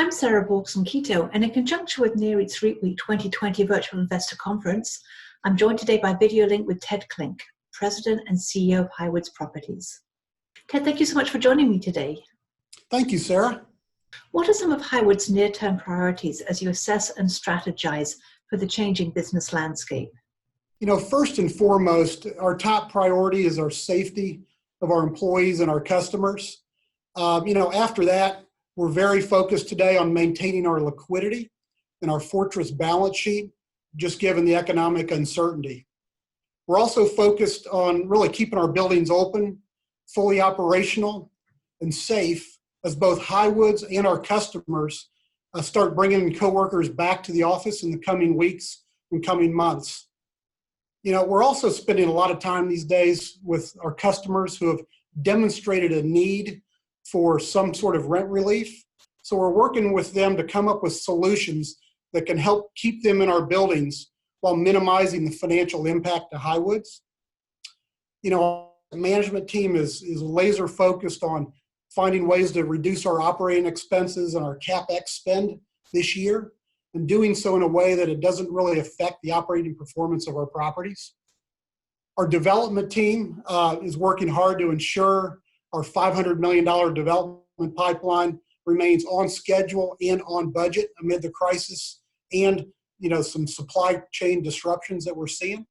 I'm Sarah Borkson-Keto, and in conjunction with NAREIT's REIT Week 2020 Virtual Investor Conference, I'm joined today by video link with Ted Klinck, President and CEO of Highwoods Properties. Ted, thank you so much for joining me today. Thank you, Sarah. What are some of Highwoods' near-term priorities as you assess and strategize for the changing business landscape? First and foremost, our top priority is our safety of our employees and our customers. After that, we're very focused today on maintaining our liquidity and our fortress balance sheet, just given the economic uncertainty. We're also focused on really keeping our buildings open, fully operational, and safe as both Highwoods and our customers start bringing coworkers back to the office in the coming weeks and coming months. We're also spending a lot of time these days with our customers who have demonstrated a need for some sort of rent relief. So we're working with them to come up with solutions that can help keep them in our buildings while minimizing the financial impact to Highwoods. The management team is laser focused on finding ways to reduce our operating expenses and our CapEx spend this year, and doing so in a way that it doesn't really affect the operating performance of our properties. Our development team is working hard to ensure our $500 million development pipeline remains on schedule and on budget amid the crisis and some supply chain disruptions that we're seeing.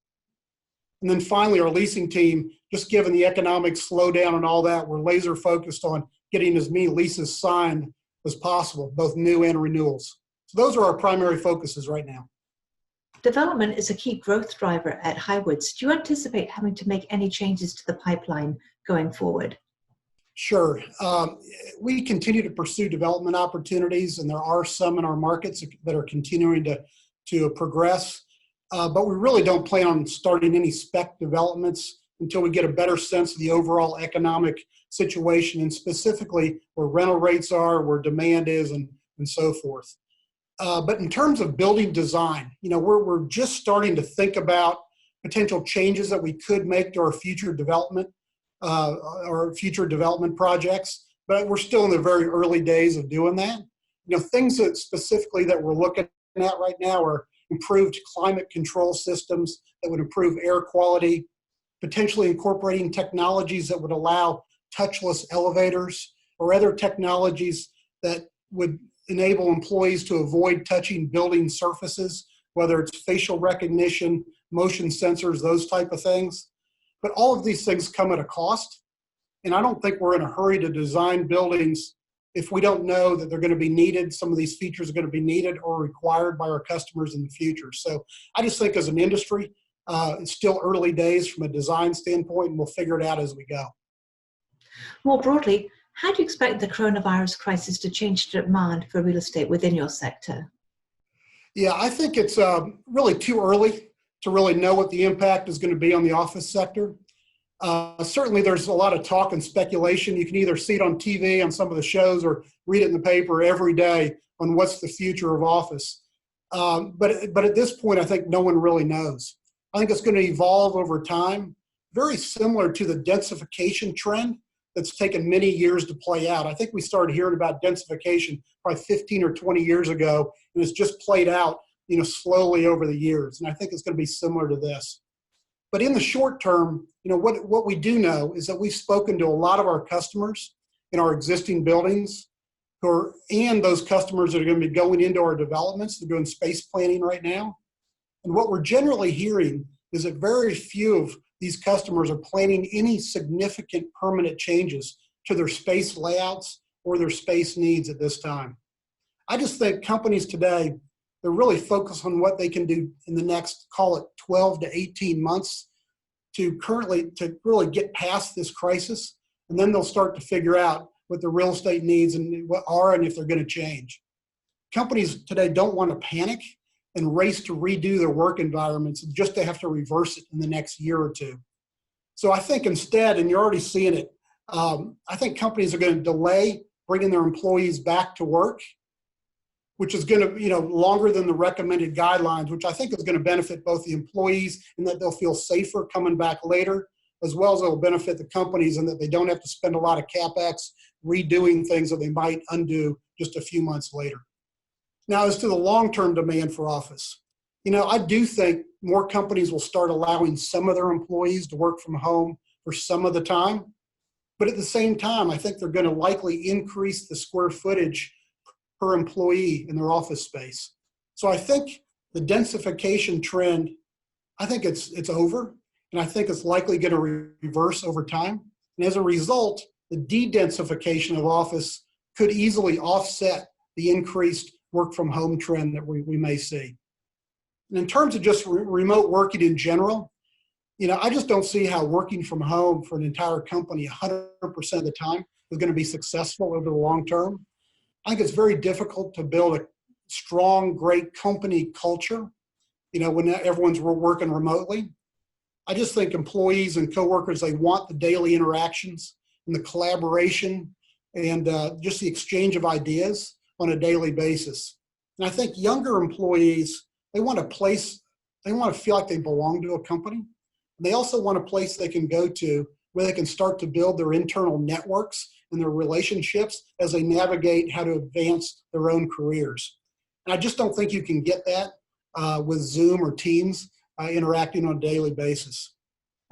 And then finally, our leasing team, just given the economic slowdown and all that, we're laser focused on getting as many leases signed as possible, both new and renewals. So those are our primary focuses right now. Development is a key growth driver at Highwoods. Do you anticipate having to make any changes to the pipeline going forward? Sure. We continue to pursue development opportunities, and there are some in our markets that are continuing to progress. But we really don't plan on starting any spec developments until we get a better sense of the overall economic situation, and specifically where rental rates are, where demand is, and so forth. But in terms of building design, we're just starting to think about potential changes that we could make to our future development projects, but we're still in the very early days of doing that. Things that specifically that we're looking at right now are improved climate control systems that would improve air quality, potentially incorporating technologies that would allow touchless elevators or other technologies that would enable employees to avoid touching building surfaces, whether it's facial recognition, motion sensors, those type of things. But all of these things come at a cost, and I don't think we're in a hurry to design buildings if we don't know that they're going to be needed. Some of these features are going to be needed or required by our customers in the future. So I just think as an industry, it's still early days from a design standpoint, and we'll figure it out as we go. More broadly, how do you expect the coronavirus crisis to change demand for real estate within your sector? Yeah, I think it's really too early to really know what the impact is going to be on the office sector. Certainly there's a lot of talk and speculation. You can either see it on TV on some of the shows or read it in the paper every day on what's the future of office. But at this point, I think no one really knows. I think it's going to evolve over time, very similar to the densification trend that's taken many years to play out. I think we started hearing about densification probably 15 or 20 years ago, and it's just played out slowly over the years. And I think it's going to be similar to this. But in the short term, what we do know is that we've spoken to a lot of our customers in our existing buildings and those customers that are going to be going into our developments. They're doing space planning right now. And what we're generally hearing is that very few of these customers are planning any significant permanent changes to their space layouts or their space needs at this time. I just think companies today, they're really focused on what they can do in the next, call it 12 to 18 months to really get past this crisis. And then they'll start to figure out what the real estate needs and if they're going to change. Companies today don't want to panic and race to redo their work environments just to have to reverse it in the next year or two. So I think instead, and you're already seeing it, I think companies are going to delay bringing their employees back to work, which is going to, longer than the recommended guidelines, which I think is going to benefit both the employees in that they'll feel safer coming back later, as well as it'll benefit the companies in that they don't have to spend a lot of CapEx redoing things that they might undo just a few months later. Now, as to the long-term demand for office, I do think more companies will start allowing some of their employees to work from home for some of the time. But at the same time, I think they're going to likely increase the square footage per employee in their office space. So I think the densification trend, I think it's over, and I think it's likely going to reverse over time. And as a result, the de-densification of office could easily offset the increased work from home trend that we may see. And in terms of just remote working in general, I just don't see how working from home for an entire company 100% of the time is going to be successful over the long term. I think it's very difficult to build a strong, great company culture, when everyone's working remotely. I just think employees and coworkers, they want the daily interactions and the collaboration and just the exchange of ideas on a daily basis. And I think younger employees, they want to feel like they belong to a company. They also want a place they can go to where they can start to build their internal networks and their relationships as they navigate how to advance their own careers. And I just don't think you can get that with Zoom or Teams interacting on a daily basis.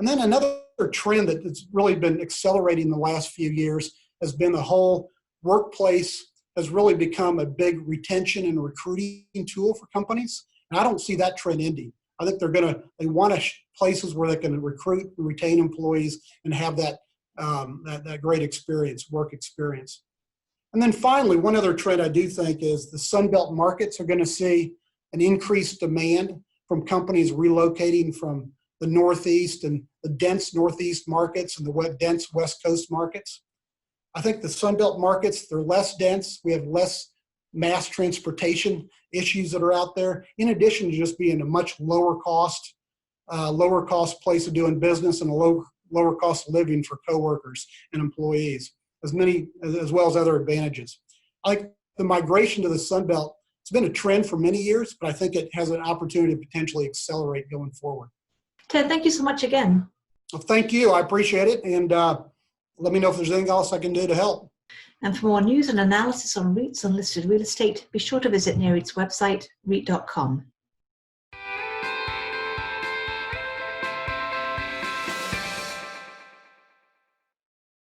And then another trend that's really been accelerating the last few years has been the whole workplace has really become a big retention and recruiting tool for companies. And I don't see that trend ending. I think they want places where they can recruit and retain employees and have that great experience, work experience. And then finally, one other trend I do think is the Sunbelt markets are going to see an increased demand from companies relocating from the Northeast and the dense Northeast markets and the dense West Coast markets. I think the Sunbelt markets, they're less dense. We have less mass transportation issues that are out there, in addition to just being a much lower cost place of doing business and a lower cost of living for coworkers and employees, as well as other advantages. I think the migration to the Sunbelt, it's been a trend for many years, but I think it has an opportunity to potentially accelerate going forward. Ted, thank you so much again. Well, thank you. I appreciate it. And let me know if there's anything else I can do to help. And for more news and analysis on REITs and listed real estate, be sure to visit NAREIT's website, REIT.com.